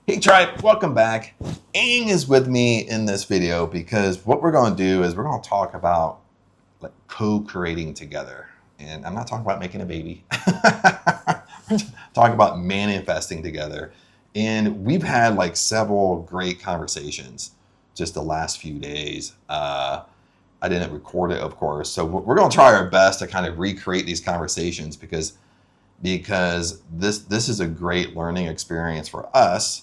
Hey tribe, welcome back. Aang is with me in this video because what we're going to do is we're going to talk about like co-creating together. And I'm not talking about making a baby. We're talking about manifesting together. And we've had like several great conversations just the last few days. I didn't record it, of course. So we're going to try our best to kind of recreate these conversations because this is a great learning experience for us,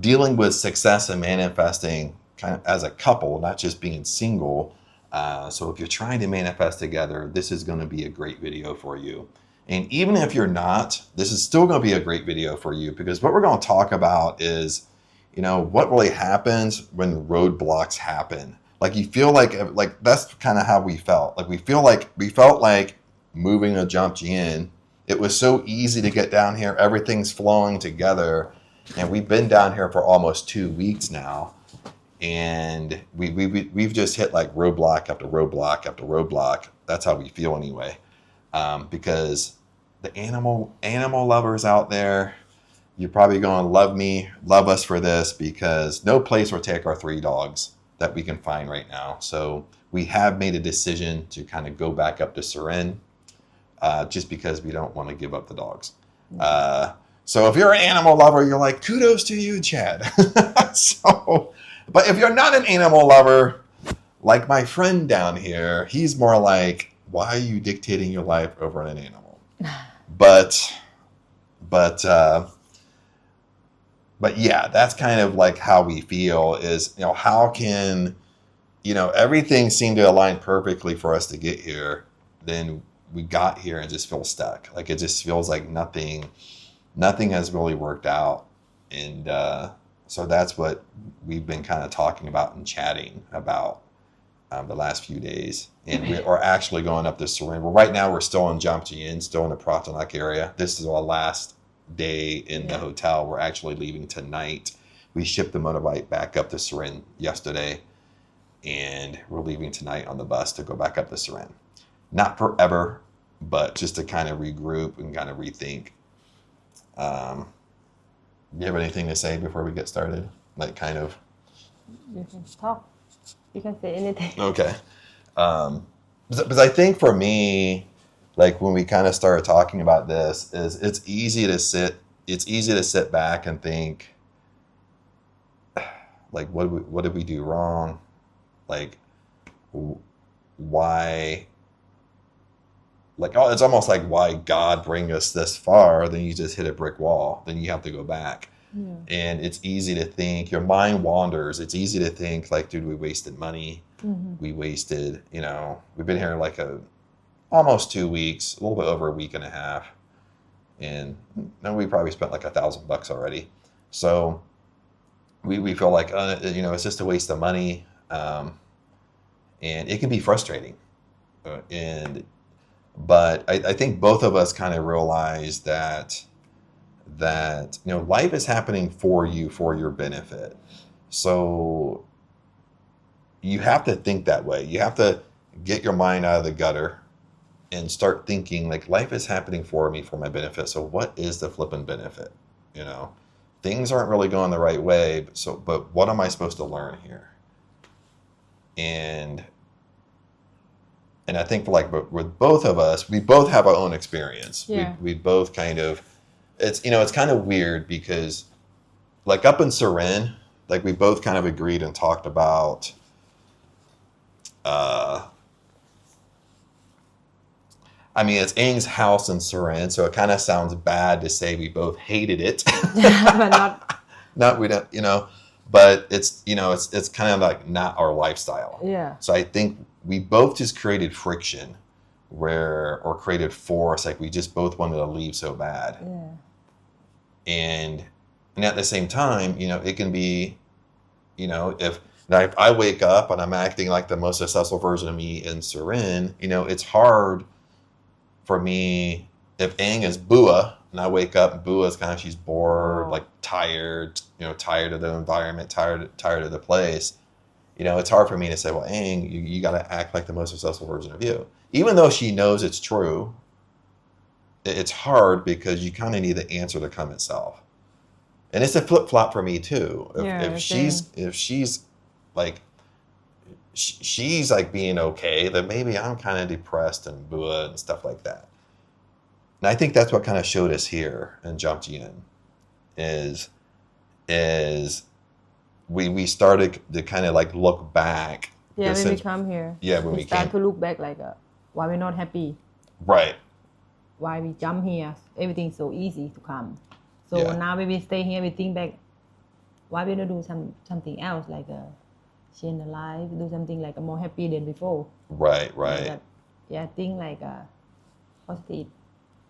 dealing with success and manifesting kind of as a couple, not just being single. So if you're trying to manifest together, this is going to be a great video for you. And even if you're not, this is still going to be a great video for you because what we're going to talk about is, what really happens when roadblocks happen. Like you feel like that's kind of how we felt. Like we felt like moving to Jomtien. It was so easy to get down here. Everything's flowing together. And we've been down here for almost 2 weeks now. And we've just hit like roadblock after roadblock after roadblock. That's how we feel anyway. Because the animal lovers out there, you're probably going to love us for this because no place will take our 3 dogs that we can find right now. So we have made a decision to kind of go back up to Surin. Just because we don't want to give up the dogs. So if you're an animal lover, you're like, kudos to you, Chad. But if you're not an animal lover, like my friend down here, he's more like, why are you dictating your life over an animal? But yeah, that's kind of like how we feel is, how can, everything seemed to align perfectly for us to get here. Then we got here and just feel stuck. Like it just feels like nothing has really worked out. And so that's what we've been kind of talking about and chatting about the last few days. And we are actually going up to Surin. Well, right now we're still in Jomtien, still in the Pratanak area. This is our last day in the hotel. We're actually leaving tonight. We shipped the motorbike back up to Surin yesterday. And we're leaving tonight on the bus to go back up to Surin. Not forever, but just to kind of regroup and kind of rethink. Do you have anything to say before we get started? Like kind of. You can talk. You can say anything. Okay. Because I think for me, like when we kind of started talking about this, is it's easy to sit back and think, like, what did we do wrong? Like, why? Like, oh, it's almost like why God bring us this far? Then you just hit a brick wall. Then you have to go back. Yeah. And it's easy to think, your mind wanders. It's easy to think like, dude, we wasted money. Mm-hmm. We wasted, we've been here like almost 2 weeks, a little bit over a week and a half. And we probably spent like $1,000 already. So we feel like, it's just a waste of money. And it can be frustrating. But I think both of us kind of realize that life is happening for you, for your benefit. So you have to think that way. You have to get your mind out of the gutter and start thinking like life is happening for me, for my benefit. So what is the flipping benefit? Things aren't really going the right way. But what am I supposed to learn here? And I think with both of us, we both have our own experience. Yeah. We both kind of, it's kind of weird because like up in Surin, like we both kind of agreed and talked about, it's Aang's house in Surin, so it kind of sounds bad to say we both hated it. But not, we don't, but it's, it's kind of like not our lifestyle. Yeah. So I think we both just created friction or created force. Like we just both wanted to leave so bad. Yeah. And at the same time, it can be, if I wake up and I'm acting like the most successful version of me in Surin, it's hard for me if Aang is Bua and I wake up and Bua's she's bored, like tired, tired of the environment, tired of the place. It's hard for me to say, well, Aang, you got to act like the most successful version of you. Even though she knows it's true, it's hard because you kind of need the answer to come itself. And it's a flip flop for me too. If same. she's like she's like being okay, then maybe I'm kind of depressed and blah and stuff like that. And I think that's what kind of showed us here in Jomtien is we started to kind of like look back. Yeah, when we come here. Yeah, when we start came. to look back like why we're not happy. Right. Why we jump here? Everything's so easy to come. So Yeah. now when we stay here, we think back. Why we don't do something else like change the life, do something like more happy than before. Right. Think like positive.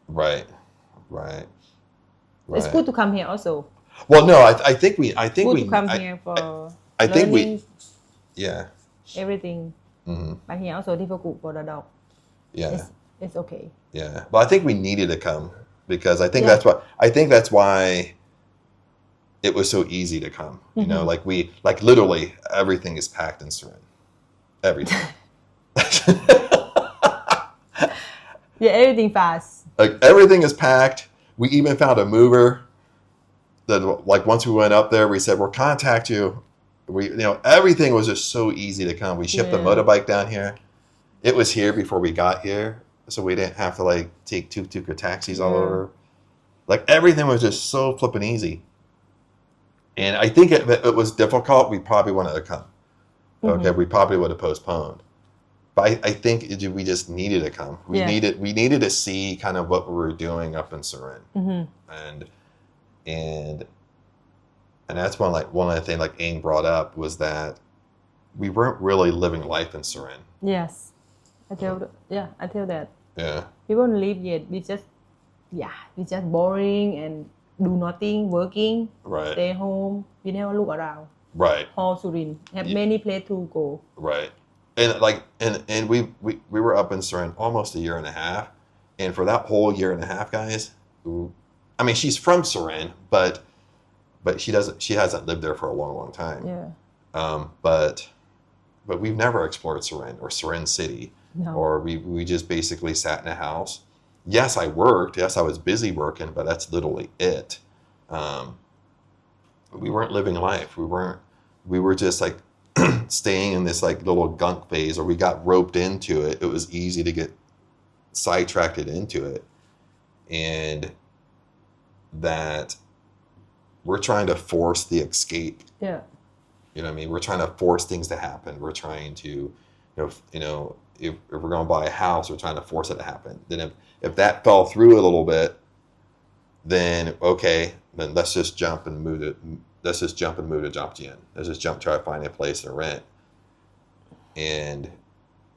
Right. It's good to come here also. Well, no, I think we to come here for I think learning yeah. everything. Mm-hmm. But here also difficult for the dog. Yeah. It's okay. Yeah. Well, I think we needed to come because I think Yeah. that's why it was so easy to come. You know, Mm-hmm. like literally everything is packed in Surin. Everything. Yeah, everything fast. Like everything is packed. We even found a mover that like once we went up there, we said, we'll contact you. Everything was just so easy to come. We shipped the motorbike down here. It was here before we got here. So we didn't have to like take tuk-tuk or taxis all over. Like everything was just so flipping easy. And I think if it was difficult, we probably wanted to come. Okay, we probably would have postponed. But I think we just needed to come. We needed to see kind of what we were doing up in Surin. And that's one of the things like Aang brought up was that we weren't really living life in Surin. Yes. I tell that. Yeah. We won't live yet. We just boring and do nothing, working, Right. stay home. We never look around. Right. Whole Surin have many places to go. Right. And like and we were up in Surin almost a year and a half. And for that whole year and a half, guys, I mean she's from Surin, but she hasn't lived there for a long time. Yeah. But we've never explored Surin or Surin City. No. Or we just basically sat in a house. Yes, I worked. Yes, I was busy working, but that's literally it. We weren't living life. We were just like staying in this like little gunk phase, or we got roped into it. It was easy to get sidetracked into it. And that we're trying to force the escape. Yeah. You know what I mean? We're trying to force things to happen. We're trying to, if we're going to buy a house, we're trying to force it to happen. Then if that fell through a little bit, then okay, then let's just jump and move to Jomtien. Let's just try to find a place to rent. And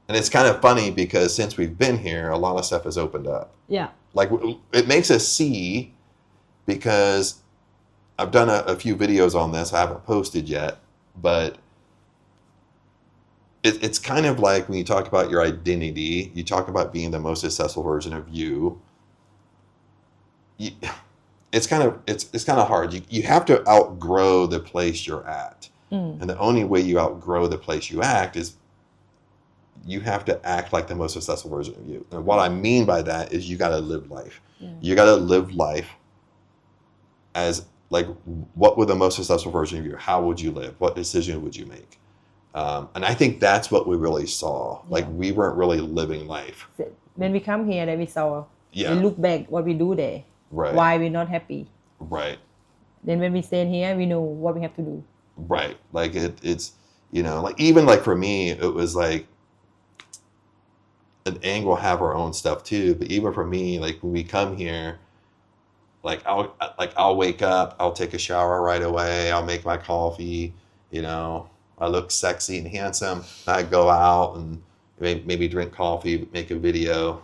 it's kind of funny because since we've been here, a lot of stuff has opened up. Yeah. Like it makes us see, because I've done a few videos on this. I haven't posted yet, but it's kind of like when you talk about your identity, you talk about being the most successful version of you. It's kind of hard. You have to outgrow the place you're at. And the only way you outgrow the place you act is you have to act like the most successful version of you. And what I mean by that is you got to live life. Yeah. You got to live life as like, what would the most successful version of you? How would you live? What decision would you make? And I think that's what we really saw. Like we weren't really living life. When we come here, that we saw. Yeah. We look back what we do there. Right. Why we're not happy. Right. Then when we stay here, we know what we have to do. Right. Like it's like even like for me, it was like an Aang will have our own stuff too. But even for me, like when we come here, like I'll wake up, I'll take a shower right away, I'll make my coffee, I look sexy and handsome. I go out and maybe drink coffee, make a video.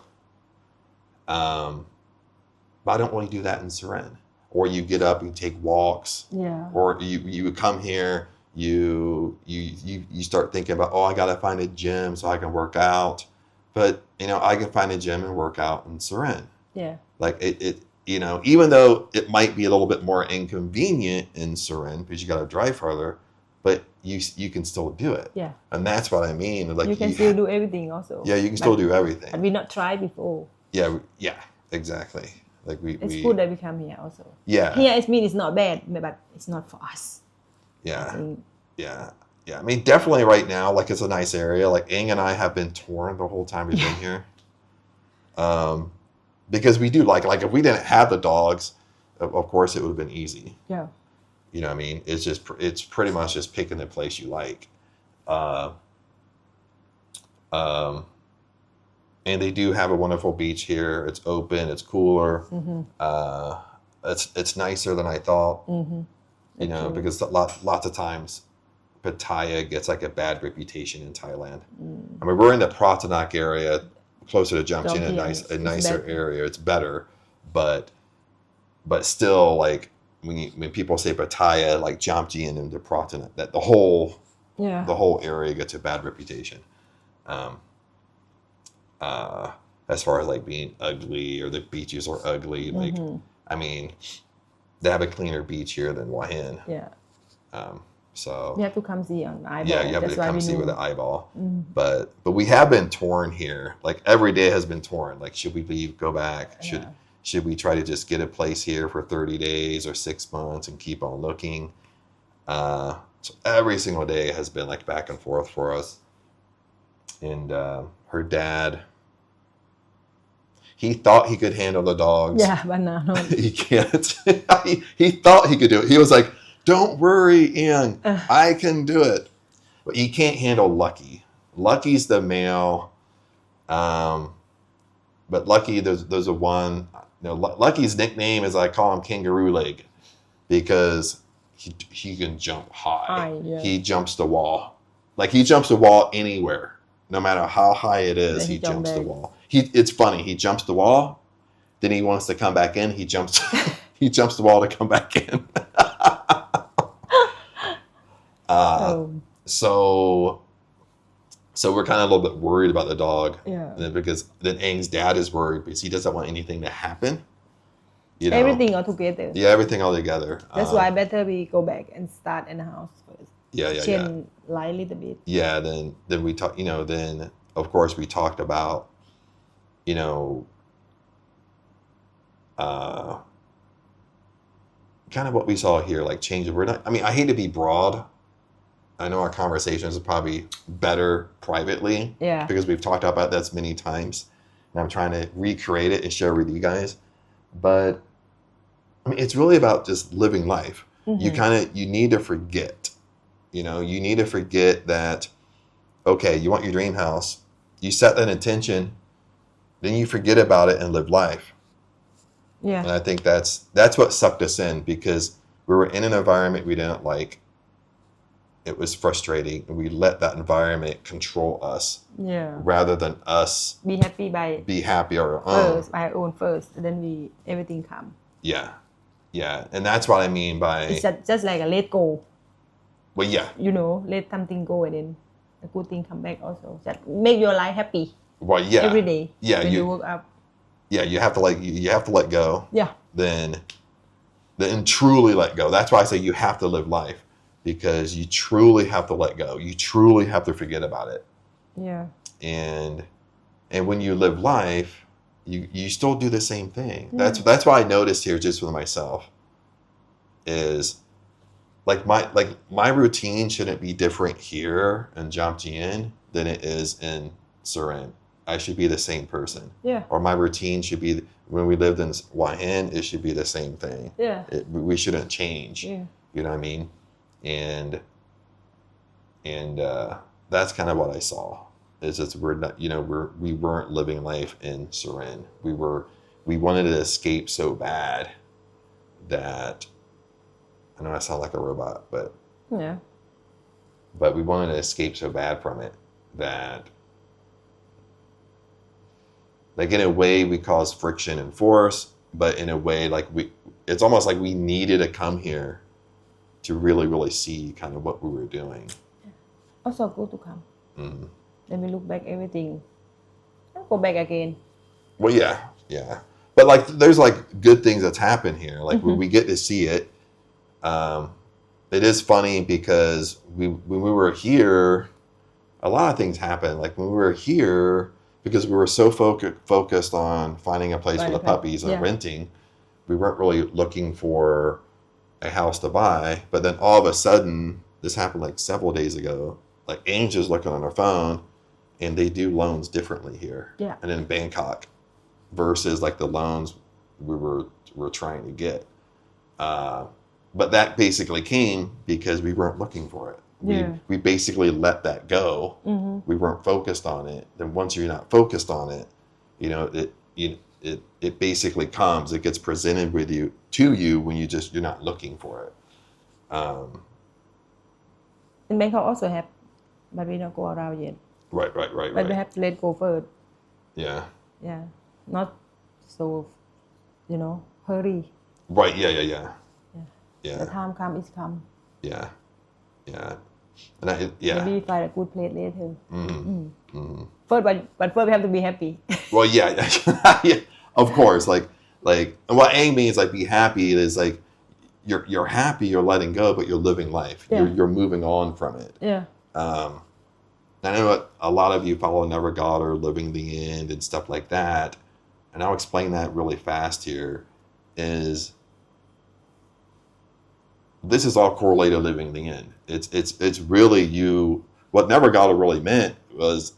But I don't really do that in Surin. Or you get up and take walks. Yeah. Or you come here, you start thinking about, I got to find a gym so I can work out. But, I can find a gym and work out in Surin. Yeah. Like it even though it might be a little bit more inconvenient in Surin because you got to drive further, but you can still do it. Yeah. And that's what I mean. Like you can still do everything also. Yeah, you can still do everything. But we not tried before. Yeah, exactly. Like It's good that we come here also. Yeah. Here it means it's not bad, but it's not for us. Yeah. Yeah. I mean, definitely right now, like it's a nice area. Like Ing and I have been torn the whole time we've been here. Because we do like if we didn't have the dogs, of course it would have been easy. Yeah. You know what I mean? It's pretty much just picking the place you like. And they do have a wonderful beach here. It's open. It's cooler. It's nicer than I thought. You know, because lots of times Pattaya gets like a bad reputation in Thailand. I mean, we're in the Pratanak area, closer to Jomtien, a nicer area. It's better, but still, like when people say Pattaya, like Jomtien and the Pratanak, that the whole area gets a bad reputation. As far as like being ugly or the beaches are ugly, like I mean, they have a cleaner beach here than Hua Hin. Yeah. So you have to come see on eyeball. Yeah, you have to come see with the eyeball. But we have been torn here. Like every day has been torn. Like should we leave, go back? Should we try to just get a place here for 30 days or 6 months and keep on looking? So every single day has been like back and forth for us. And her dad, he thought he could handle the dogs. Yeah, but no. He can't. he thought he could do it. He was like, don't worry, Ian. I can do it. But he can't handle Lucky. Lucky's the male. But Lucky, there's a one. You know, Lucky's nickname is I call him Kangaroo Leg because he can jump high. He jumps the wall. Like he jumps the wall anywhere. No matter how high it is, he jumps the wall. It's funny. He jumps the wall, then he wants to come back in. He jumps the wall to come back in. So we're kind of a little bit worried about the dog. Yeah. Because then Aang's dad is worried because he doesn't want anything to happen. You know? Everything all together. Yeah, everything all together. That's why better we go back and start in the house first. Yeah. Lie a little bit. Yeah, then we talk. You know, then of course we talked about, you know, kind of what we saw here, like change. We're not. I mean, I hate to be broad. I know our conversations are probably better privately. Yeah. Because we've talked about that many times, and I'm trying to recreate it and share with you guys. But I mean, it's really about just living life. You need to forget. You know, you need to forget that, okay, you want your dream house, you set that intention, then you forget about it and live life. Yeah. And I think that's what sucked us in because we were in an environment we didn't like. It was frustrating, and we let that environment control us. Yeah. Rather than us be happy on our own. First, by our own first, then everything come. Yeah. Yeah. And that's what I mean by it's just like a let go. Well, yeah. You know, let something go and then a good thing come back also. Just make your life happy. Well, yeah. Every day. Yeah. When you wake up. Yeah, you have to let go. Yeah. Then truly let go. That's why I say you have to live life, because you truly have to let go. You truly have to forget about it. Yeah. And when you live life, you still do the same thing. Yeah. That's why I noticed here just with myself is like my routine shouldn't be different here in Jomtien than it is in Surin. I should be the same person. Yeah. Or my routine should be when we lived in Hua Hin, it should be the same thing. Yeah. We shouldn't change. Yeah. You know what I mean? And that's kind of what I saw. Is that we're not, we weren't living life in Surin. We wanted to escape so bad that I know I sound like a robot, but yeah. But we wanted to escape so bad from it that, like, in a way we caused friction and force, but in a way it's almost like we needed to come here to really, really see kind of what we were doing. Also good to come. Mm-hmm. Then we look back everything. I'll go back again. Well, yeah. But like, there's like good things that's happened here. Like when we get to see it, it is funny because when we were here, a lot of things happened. Like when we were here, because we were so focused on finding a place for the puppies and renting, we weren't really looking for a house to buy. But then all of a sudden, this happened like several days ago. Like Angel's looking on her phone, and they do loans differently here, and in Bangkok, versus like the loans we were trying to get. But that basically came because we weren't looking for it. We basically let that go. We weren't focused on it. Then once you're not focused on it, you know, it basically comes. It gets presented to you when you're not looking for it. In Bangkok also have, but we don't go around yet. Right. But we have to let go first. Yeah. Yeah. Not so, hurry. Right. Yeah. The time come is come. Yeah. Maybe find a good place later. First, but first we have to be happy. Well, yeah. Of course. Like what Ang means, like be happy. It is like you're happy, you're letting go, but you're living life. You're moving on from it. Yeah. I know a lot of you follow Never God or Living the End and stuff like that, and I'll explain that really fast here. This is all correlated to living the end. It's really you. What Never God really meant was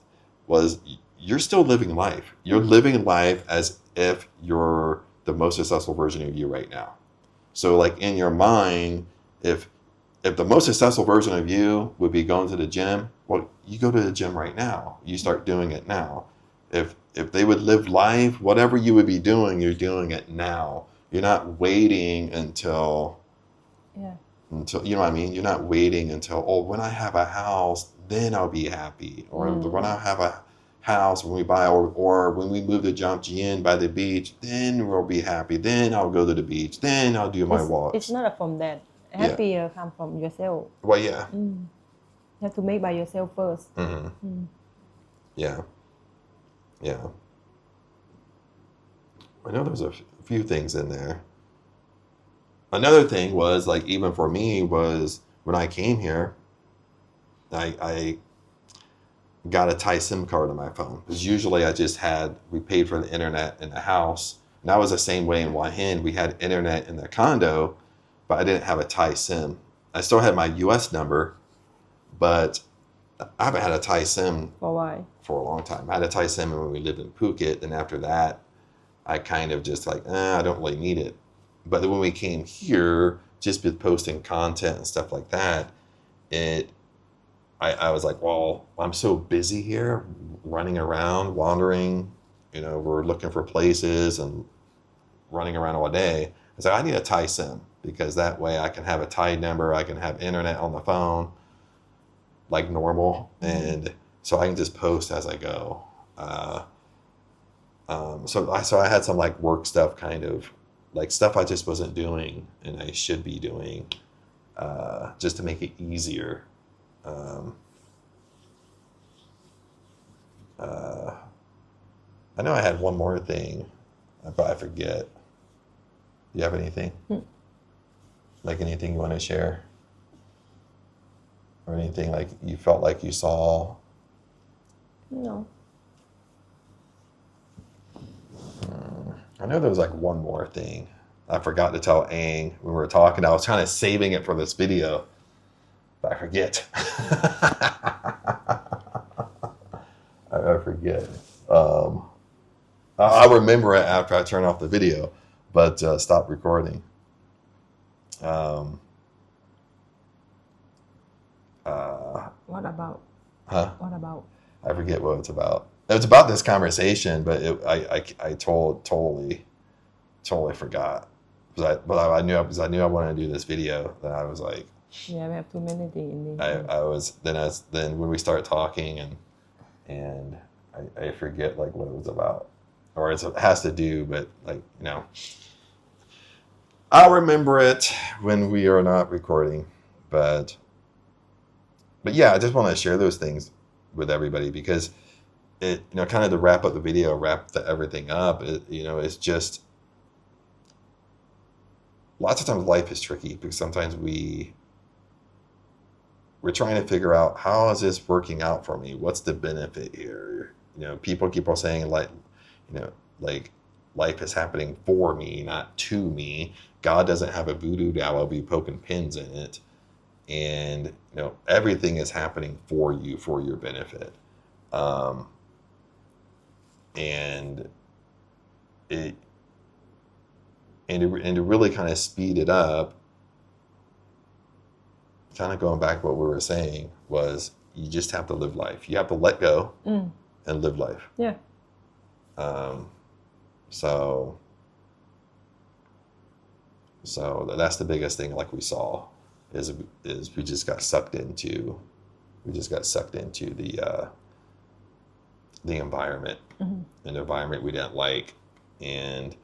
you're still living life. You're living life as if you're the most successful version of you right now. So like in your mind, if the most successful version of you would be going to the gym, well, you go to the gym right now. You start doing it now. If they would live life, whatever you would be doing, you're doing it now. You're not waiting until you know what I mean? You're not waiting until, when I have a house, then I'll be happy. Or when I have a house, when we buy, or when we move to Jomtien by the beach, then we'll be happy. Then I'll go to the beach. Then I'll do my walks. It's not from that. Happier come from yourself. Well, yeah. You have to make by yourself first. Yeah. I know there's a few things in there. Another thing was, like, even for me, was when I came here, I got a Thai SIM card on my phone. Because usually we paid for the internet in the house. And that was the same way in Wahin. We had internet in the condo, but I didn't have a Thai SIM. I still had my US number, but I haven't had a Thai SIM for a long time. I had a Thai SIM when we lived in Phuket, and after that, I kind of just like, I don't really need it. But when we came here, just with posting content and stuff like that, I was like, well, I'm so busy here, running around, wandering, we're looking for places and running around all day. I was like, I need a Thai SIM, because that way I can have a Thai number, I can have internet on the phone like normal, and so I can just post as I go. So I had some like work stuff, kind of like stuff I just wasn't doing and I should be doing, just to make it easier. I know I had one more thing, but I forget. Do you have anything? Like anything you want to share? Or anything like you felt like you saw? No. I know there was like one more thing I forgot to tell Ang when we were talking. I was kind of saving it for this video, but I forget. I forget. I'll remember it after I turn off the video, but stop recording. What about? Huh? What about? I forget what it's about. It was about this conversation, but I totally forgot. But I knew I wanted to do this video. Then I was like, yeah, we have too many things. Then when we start talking and I forget like what it was about, or it has to do, but like I'll remember it when we are not recording. But yeah, I just want to share those things with everybody, because it, kind of to wrap up the video, everything up, it's just, lots of times life is tricky, because sometimes we're trying to figure out, how is this working out for me? What's the benefit here? people keep on saying like, like life is happening for me, not to me. God doesn't have a voodoo doll I'll be poking pins in it. And, everything is happening for you, for your benefit. And to really kind of speed it up, kind of going back to what we were saying, was you just have to live life. You have to let go and live life. Yeah. So that's the biggest thing, like we saw, is we just got sucked into the environment, an environment we didn't like, and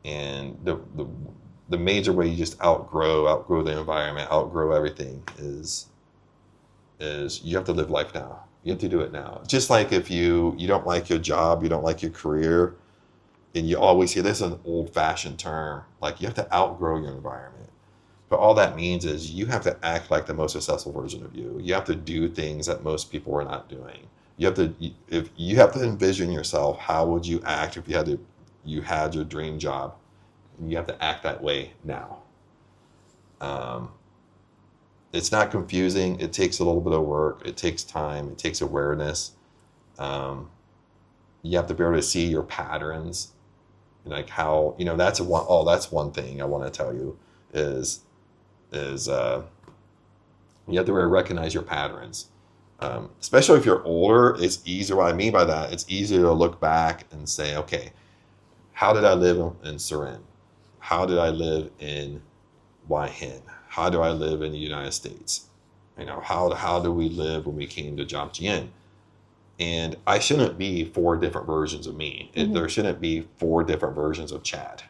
the major way you just outgrow the environment, outgrow everything is you have to live life now. You have to do it now. Just like if you don't like your job, you don't like your career, and you always hear this is an old-fashioned term, like you have to outgrow your environment. But all that means is you have to act like the most successful version of you. You have to do things that most people are not doing. You have to envision yourself. How would you act if you had your dream job? And you have to act that way now. It's not confusing. It takes a little bit of work. It takes time. It takes awareness. You have to be able to see your patterns, like how, that's one thing I want to tell you is you have to really recognize your patterns. Especially if you're older, it's easier. What I mean by that, it's easier to look back and say, okay, how did I live in Surin? How did I live in Waihin? How do I live in the United States? How do we live when we came to Jomtien? And I shouldn't be 4 different versions of me. There shouldn't be 4 different versions of Chad.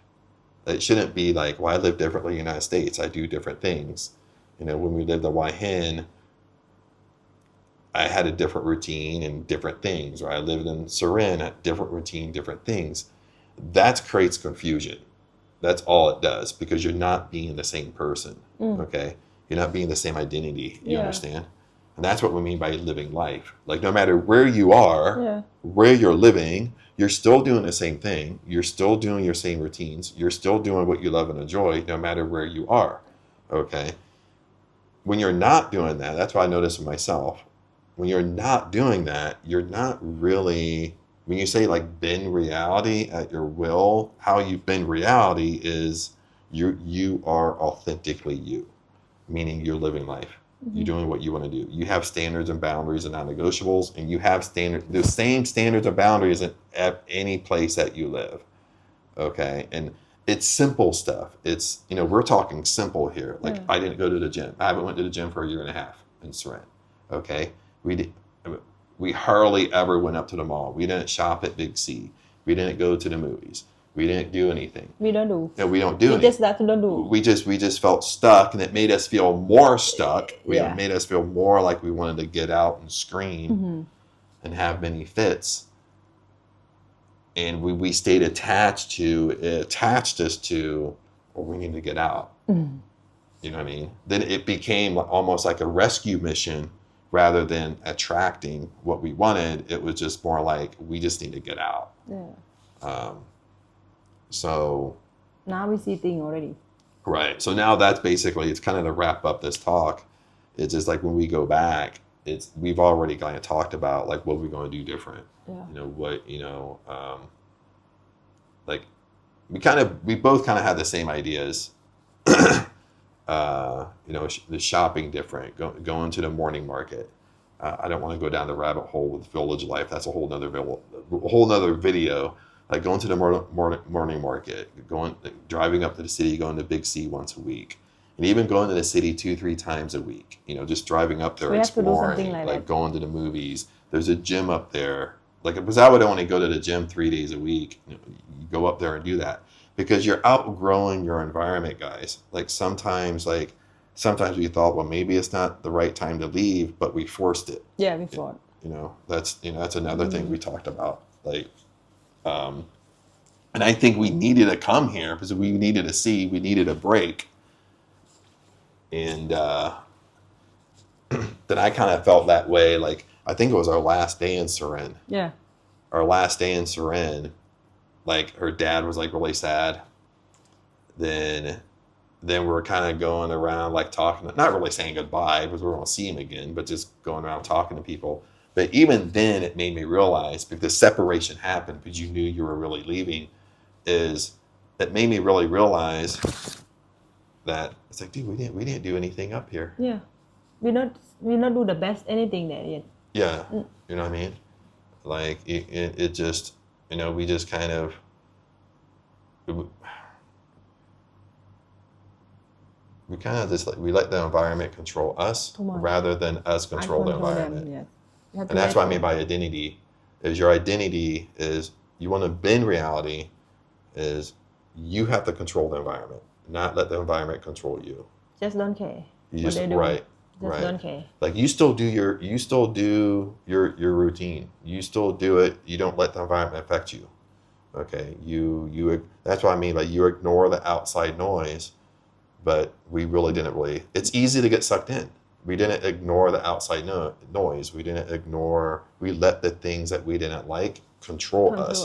It shouldn't be like, well, I live differently in the United States. I do different things. When we lived in Waihin, I had a different routine and different things. Or I lived in Surin, a different routine, different things. That creates confusion. That's all it does, because you're not being the same person. Okay? You're not being the same identity. You understand? And that's what we mean by living life. Like, no matter where you are, where you're living, you're still doing the same thing. You're still doing your same routines. You're still doing what you love and enjoy, no matter where you are. Okay? When you're not doing that, that's what I noticed in myself. When you're not doing that, you're not really, when you say like bend reality at your will, how you bend reality is you are authentically you, meaning you're living life. You're doing what you want to do. You have standards and boundaries and non-negotiables, and you have the same standards and boundaries at any place that you live. Okay? And it's simple stuff. It's, we're talking simple here. Like, I didn't go to the gym. I haven't went to the gym for 1.5 years in Surin. Okay? We hardly ever went up to the mall. We didn't shop at Big C. We didn't go to the movies. We didn't do anything. We don't do. No, we don't do anything. Don't do. We just felt stuck, and it made us feel more stuck. It made us feel more like we wanted to get out and scream and have many fits. And we stayed attached us to, well, we need to get out. You know what I mean? Then it became almost like a rescue mission rather than attracting what we wanted. It was just more like, we just need to get out. So now we see things already. Right. So now that's basically, it's kind of to wrap up this talk. It's just like when we go back, we've already kind of talked about like what we're going to do different. Like we both kind of had the same ideas. The shopping different, going to the morning market. I don't want to go down the rabbit hole with village life. That's a whole nother video. Like going to the morning market, driving up to the city, going to Big C once a week, and even going to the city 2-3 times a week. Just driving up there, exploring, like going to the movies. There's a gym up there. Like, because I would only go to the gym 3 days a week. You go up there and do that because you're outgrowing your environment, guys. Like sometimes we thought, well, maybe it's not the right time to leave, but we forced it. Yeah, we forced. That's another thing we talked about. Like. And I think we needed to come here because we needed a break. And then I kind of felt that way. Like I think it was our last day in Surin. Yeah. Our last day in Surin, like her dad was like really sad. Then we're kind of going around like talking, not really saying goodbye because we're going to see him again, but just going around talking to people. But even then, it made me realize, because separation happened because you knew you were really leaving, it made me really realize that it's like, dude, we didn't do anything up here. Yeah. We not do the best anything there yet. Yeah. You know what I mean? Like it just, we just kind of, we kind of just we let the environment control us rather than us control the environment. Them, yeah. And that's what I mean by identity. Is your identity is you want to bend reality, is you have to control the environment, not let the environment control you. Just don't care. You just right. Just don't care. Like you still do your routine. You still do it. You don't let the environment affect you. Okay. You that's what I mean. Like you ignore the outside noise, but we really didn't it's easy to get sucked in. We didn't ignore the outside noise. We let the things that we didn't like control us.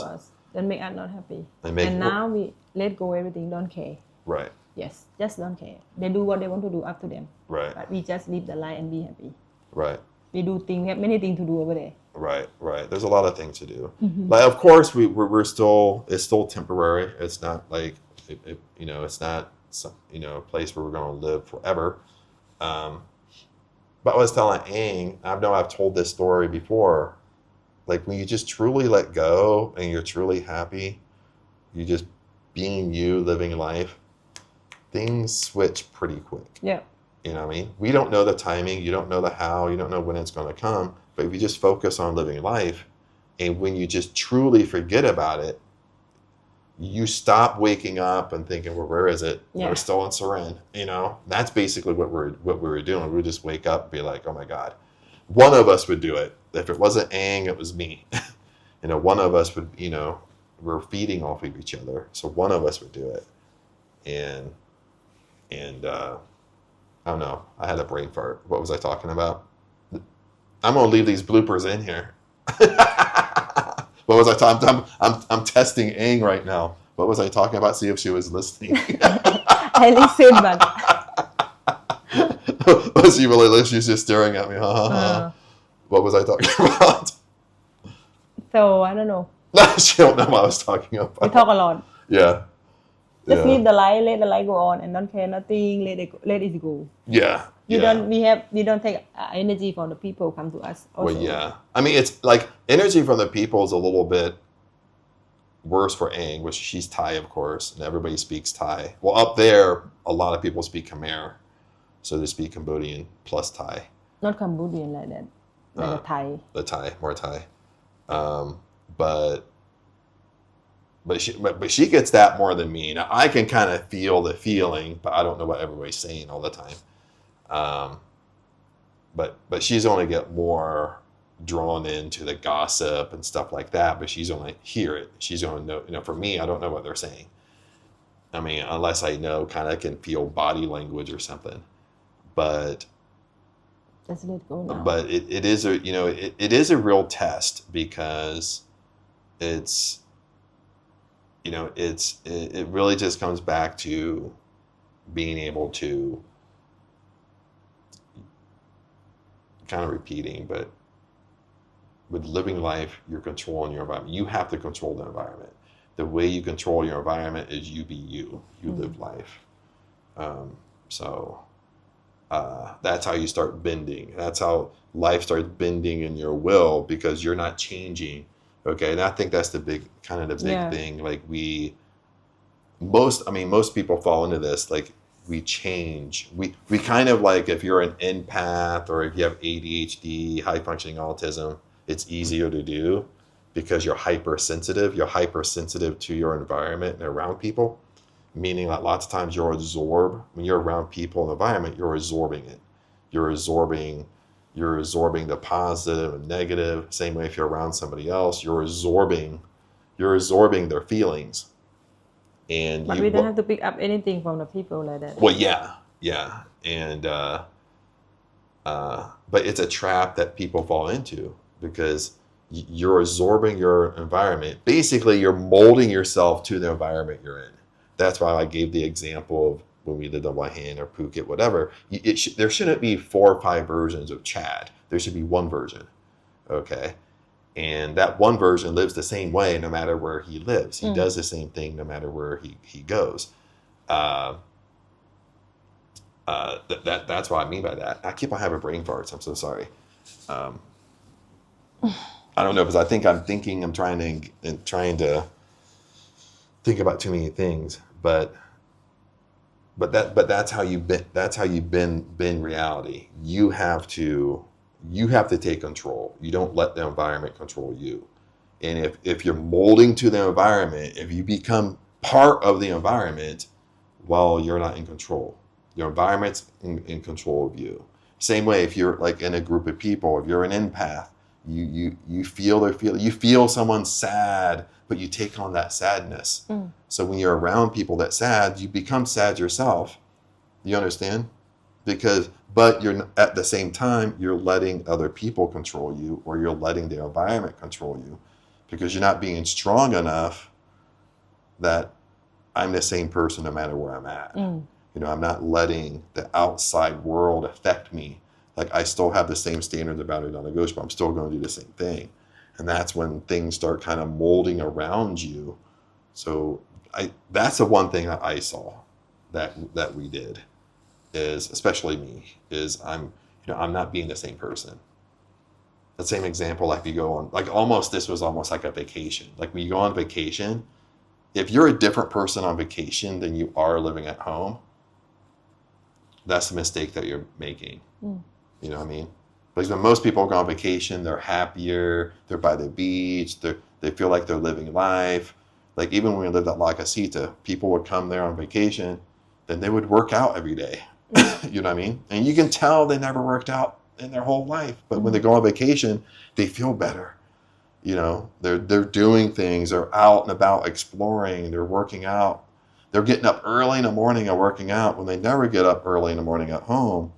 That make us not happy. And now we let go everything, don't care. Right. Yes, just don't care. They do what they want to do up to them. Right. But we just live the life and be happy. Right. We have many things to do over there. Right. There's a lot of things to do. Mm-hmm. But of course, we're still, it's still temporary. It's not like, it's not, a place where we're going to live forever. But I was telling Ang, I know I've told this story before, like when you just truly let go and you're truly happy, you just being you, living life, things switch pretty quick. Yeah. You know what I mean? We don't know the timing. You don't know the how. You don't know when it's going to come. But if you just focus on living life, and when you just truly forget about it, you stop waking up and thinking, well, where is it? Yeah. We're still in Surin. That's basically what we were doing. We would just wake up and be like, oh my God. One of us would do it. If it wasn't Ang, it was me. One of us would, we're feeding off of each other. So one of us would do it. And I don't know. I had a brain fart. What was I talking about? I'm going to leave these bloopers in here. What was I talking? I'm testing Ang right now. What was I talking about? See if she was listening. I listened, but was she really listening? She's just staring at me. What was I talking about? So I don't know. She don't know what I was talking about. We talk a lot. Yeah. Just leave the light, let the light go on, and don't care nothing. Let it go. Yeah. We don't take energy from the people come to us. Also. Well, yeah. I mean, it's like energy from the people is a little bit worse for Ang, which she's Thai, of course, and everybody speaks Thai. Well, up there, a lot of people speak Khmer, so they speak Cambodian plus Thai. Not Cambodian like that, like the Thai. The Thai, more Thai, but she gets that more than me. Now I can kind of feel the feeling, but I don't know what everybody's saying all the time. But she's only get more drawn into the gossip and stuff like that. But she's only hear it. She's only know. For me, I don't know what they're saying. I mean, unless I know, kind of can feel body language or something. But just let go now. But it is a it is a real test because it's. It really just comes back to being able to kind of repeating, but with living life, you're controlling your environment. You have to control the environment. The way you control your environment is you be you. You live life. So that's how you start bending. That's how life starts bending in your will because you're not changing. Okay, and I think that's the big thing. Like most people fall into this. Like we change. We kind of like if you're an empath or if you have ADHD, high functioning autism, it's easier to do because you're hypersensitive. You're hypersensitive to your environment and around people. Meaning that lots of times when you're around people and environment, you're absorbing it. You're absorbing the positive and negative. Same way if you're around somebody else, you're absorbing their feelings. But we don't have to pick up anything from the people like that. Well, yeah. And But it's a trap that people fall into because you're absorbing your environment. Basically, you're molding yourself to the environment you're in. That's why I gave the example of when we lived on Waihan or Phuket, whatever. There shouldn't be 4 or 5 versions of Chad. There should be one version, okay? And that one version lives the same way no matter where he lives. He does the same thing no matter where he goes. That's what I mean by that. I keep on having brain farts. I'm so sorry. I don't know because I think I'm trying to think about too many things, but that's how you've been reality. You have to take control. You don't let the environment control you. And if you're molding to the environment, if you become part of the environment, well, you're not in control. Your environment's in control of you. Same way if you're like in a group of people, if you're an empath, you feel someone sad, but you take on that sadness. So when you're around people that's sad, you become sad yourself. You understand? But you're at the same time, you're letting other people control you, or you're letting the environment control you because you're not being strong enough that I'm the same person no matter where I'm at. I'm not letting the outside world affect me. Like I still have the same standards about it non-negotiable. I'm still going to do the same thing. And that's when things start kind of molding around you. So that's the one thing that I saw that we did is, especially me, is I'm not being the same person. The same example, like you go on, this was almost like a vacation. Like when you go on vacation, if you're a different person on vacation than you are living at home, that's the mistake that you're making. You know what I mean? Like when most people go on vacation, they're happier, they're by the beach, they feel like they're living life. Like even when we lived at La Casita, people would come there on vacation, then they would work out every day. You know what I mean? And you can tell they never worked out in their whole life. But when they go on vacation, they feel better. They're doing things, they're out and about exploring, they're working out. They're getting up early in the morning and working out when they never get up early in the morning at home.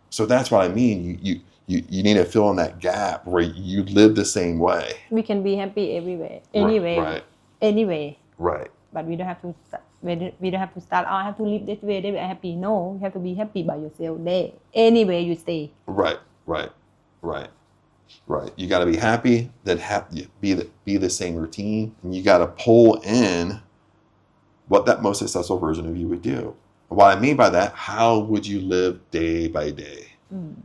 So that's what I mean. You need to fill in that gap where you live the same way. We can be happy everywhere, anyway, Right. Anyway. Right. But we don't have to. We don't have to start. I have to live this way. They be happy. No, you have to be happy by yourself. There, anyway, you stay. Right. You got to be happy. Then be the same routine, and you got to pull in what that most successful version of you would do. What I mean by that, how would you live day by day?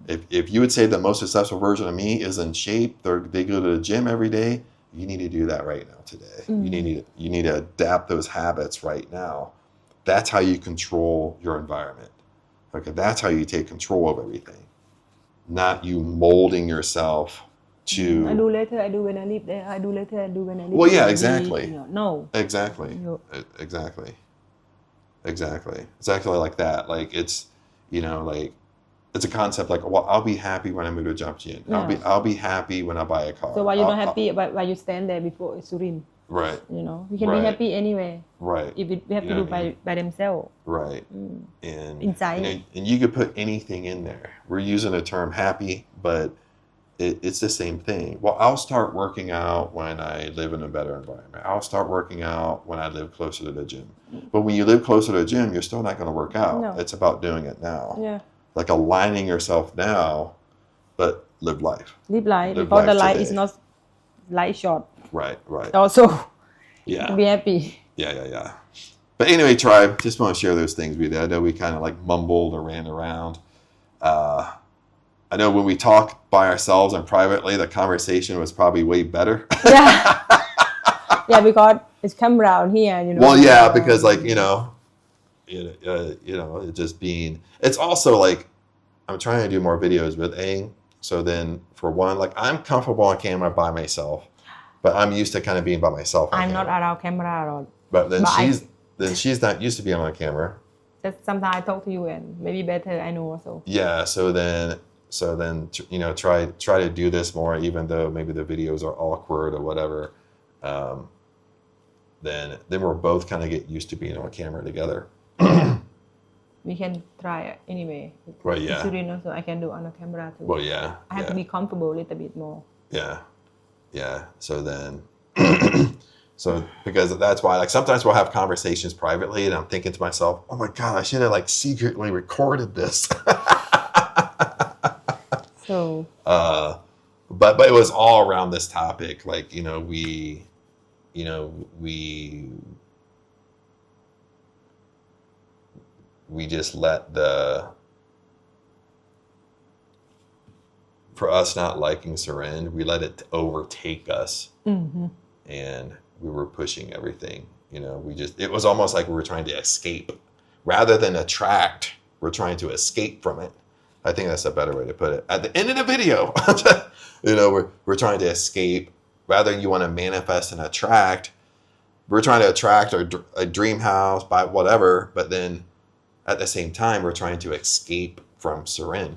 If you would say the most successful version of me is in shape, they go to the gym every day, you need to do that right now today. You need to adapt those habits right now. That's how you control your environment. Okay, that's how you take control of everything. Not you molding yourself to... I do later, I do when I live there. I do later, I do when I live there. Well, yeah, exactly. No. Exactly. Exactly like that. Like it's, it's a concept like, well, I'll be happy when I move to Jomtien. Yeah. I'll be happy when I buy a car. So why you not happy why you stand there before Surin? Right. We can be happy anyway. Right. If we have to do by themselves. Right. And inside. And you could put anything in there. We're using the term happy, but it's the same thing. Well, I'll start working out when I live in a better environment. I'll start working out when I live closer to the gym. But when you live closer to the gym, you're still not going to work out. No. It's about doing it now. Yeah. Like aligning yourself now, but live life. Live life. Because the life is not light short. Right. Also, yeah. be happy. Yeah. But anyway, tribe, just want to share those things with you. I know we kind of like mumbled or ran around. I know when we talk by ourselves and privately, the conversation was probably way better. Yeah, because it's come around here, Well, yeah, because like, it just being, it's also like, I'm trying to do more videos with Aang. So then for one, like I'm comfortable on camera by myself, but I'm used to kind of being by myself. I'm not around camera at all. But then she's not used to being on camera. Sometimes I talk to you and maybe better, I know also. Yeah. So then, try to do this more, even though maybe the videos are awkward or whatever. Then we're both kind of get used to being on camera together. we can try anyway. Right, In yeah. Surin also, I can do on the camera too. Well, yeah. I have to be comfortable a little bit more. Yeah. Yeah. So then, so because that's why, like, sometimes we'll have conversations privately, and I'm thinking to myself, oh my God, I should have like secretly recorded this. So, but it was all around this topic. Like, you know, we just let for us not liking Seren, we let it overtake us. And we were pushing everything. You know, it was almost like we were trying to escape. Rather than attract, we're trying to escape from it. I think that's a better way to put it. At the end of the video, you know, we're trying to escape. Rather than you want to manifest and attract, we're trying to attract a dream house, buy whatever, but then at the same time, we're trying to escape from Seren.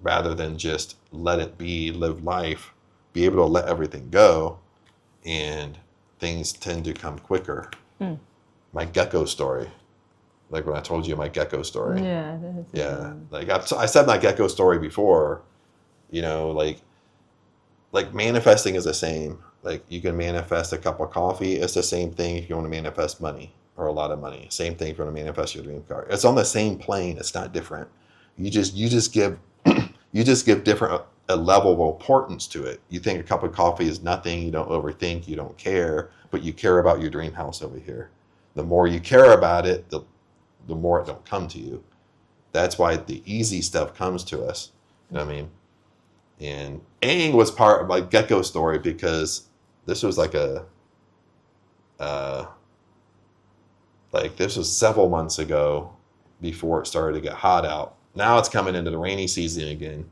Rather than just let it be, live life, be able to let everything go, and things tend to come quicker. My gecko story, like when I told you my gecko story. Yeah. Yeah, like I said my gecko story before. You know, like manifesting is the same. Like you can manifest a cup of coffee. It's the same thing if you want to manifest money or a lot of money. Same thing if you want to manifest your dream car. It's on the same plane. It's not different. You just give different a level of importance to it. You think a cup of coffee is nothing. You don't overthink. You don't care, but you care about your dream house over here. The more you care about it, the more it don't come to you. That's why the easy stuff comes to us. You know what I mean? And Aang was part of my gecko story because this was like this was several months ago before it started to get hot out. Now it's coming into the rainy season again.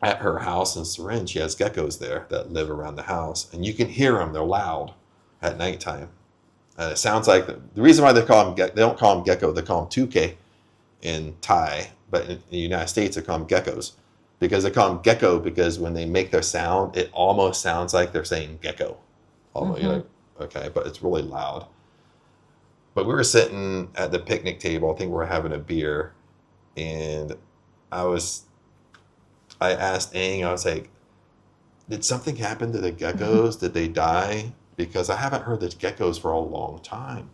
At her house in Seren, she has geckos there that live around the house, and you can hear them. They're loud at nighttime. And it sounds like the reason why they don't call them gecko, they call them tuke in Thai, but in the United States they call them geckos because they call them gecko because when they make their sound, it almost sounds like they're saying gecko. Almost, you're like, okay, but it's really loud. But we were sitting at the picnic table. I think we were having a beer, and I asked Aang, I was like, did something happen to the geckos? Did they die? Because I haven't heard the geckos for a long time.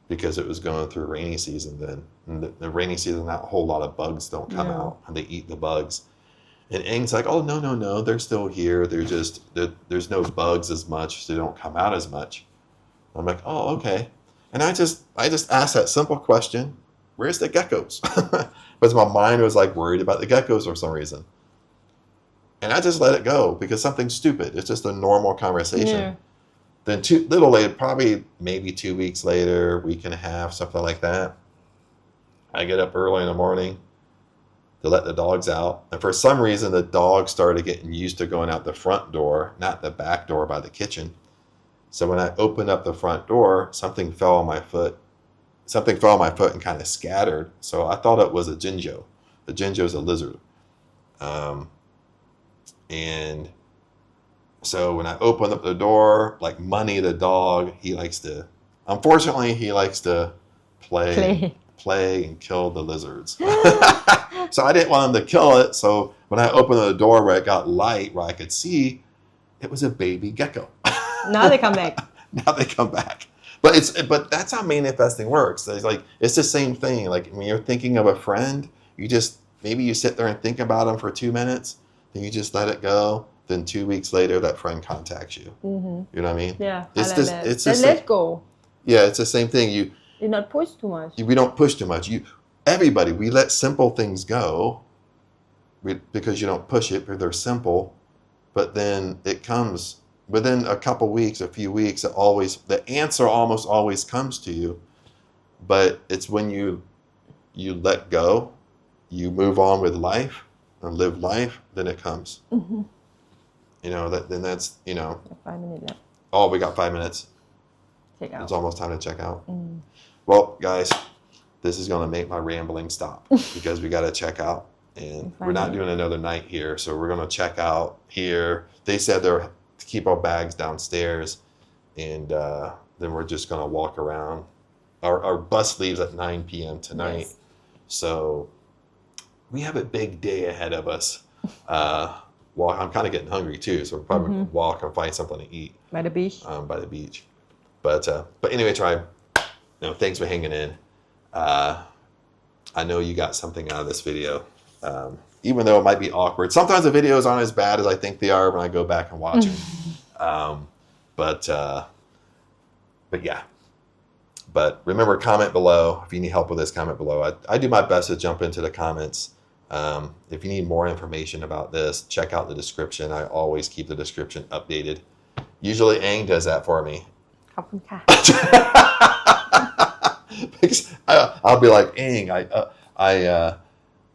Because it was going through rainy season then. And the rainy season, not a whole lot of bugs don't come out, and they eat the bugs. And Aang's like, oh, no, they're still here. There's no bugs as much, so they don't come out as much. I'm like, oh, okay. And I just asked that simple question, where's the geckos? Because my mind was like worried about the geckos for some reason. And I just let it go because something's stupid. It's just a normal conversation. Yeah. Then little later, probably maybe 2 weeks later, week and a half, something like that, I get up early in the morning to let the dogs out. And for some reason, the dogs started getting used to going out the front door, not the back door by the kitchen. So when I opened up the front door, something fell on my foot. Something fell on my foot and kind of scattered. So I thought it was a jinjo. The jinjo is a lizard. And so when I opened up the door, like Money the dog, unfortunately, he likes to play and kill the lizards. So I didn't want him to kill it. So when I opened the door where it got light, where I could see, it was a baby gecko. Now they come back. But that's how manifesting works. It's the same thing. Like when you're thinking of a friend, maybe you sit there and think about them for 2 minutes, then you just let it go. Then 2 weeks later, that friend contacts you. You know what I mean? Yeah. Let's go. Yeah, it's the same thing. You not push too much. We don't push too much. We let simple things go because you don't push it because they're simple. But then it comes within a couple weeks, a few weeks. The answer almost always comes to you. But it's when you let go, you move on with life and live life, then it comes. You know, then that's, 5 minutes left. Oh, we got 5 minutes. Check out. It's almost time to check out. Well, guys, this is going to make my rambling stop because we got to check out. And we're not doing another night here, so we're going to check out here. They said they're to keep our bags downstairs, and then we're just gonna walk around. Our bus leaves at 9 p.m. tonight, Yes. so we have a big day ahead of us. Well, I'm kind of getting hungry too, so we're probably gonna walk and find something to eat By the beach. by the beach. But anyway, tribe, thanks for hanging in. I know you got something out of this video, even though it might be awkward. Sometimes the videos aren't as bad as I think they are when I go back and watch them. But yeah. But remember, comment below. If you need help with this, comment below. I do my best to jump into the comments. If you need more information about this, check out the description. I always keep the description updated. Usually Aang does that for me. ขอบคุณค่ะ Because I'll be like, Aang,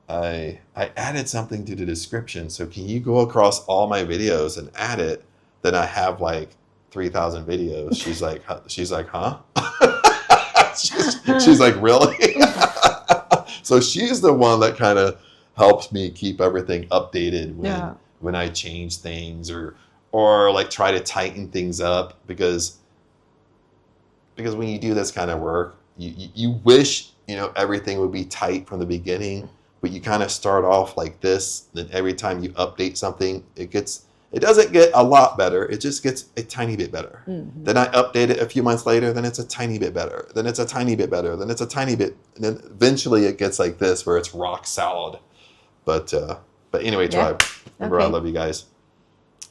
I added something to the description, so can you go across all my videos and add it? Then I have like 3,000 videos. She's like, huh? she's like, really? So she's the one that kind of helps me keep everything updated when I change things or like try to tighten things up because when you do this kind of work, you wish everything would be tight from the beginning, but you kind of start off like this. Then every time you update something, it doesn't get a lot better. It just gets a tiny bit better. Then I update it a few months later. Then it's a tiny bit better. Then it's a tiny bit better. Then it's a tiny bit. And then eventually it gets like this where it's rock solid. But anyway, tribe. Remember, I love you guys.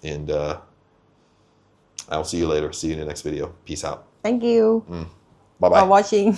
And I'll see you later. See you in the next video. Peace out. Thank you Bye-bye. for watching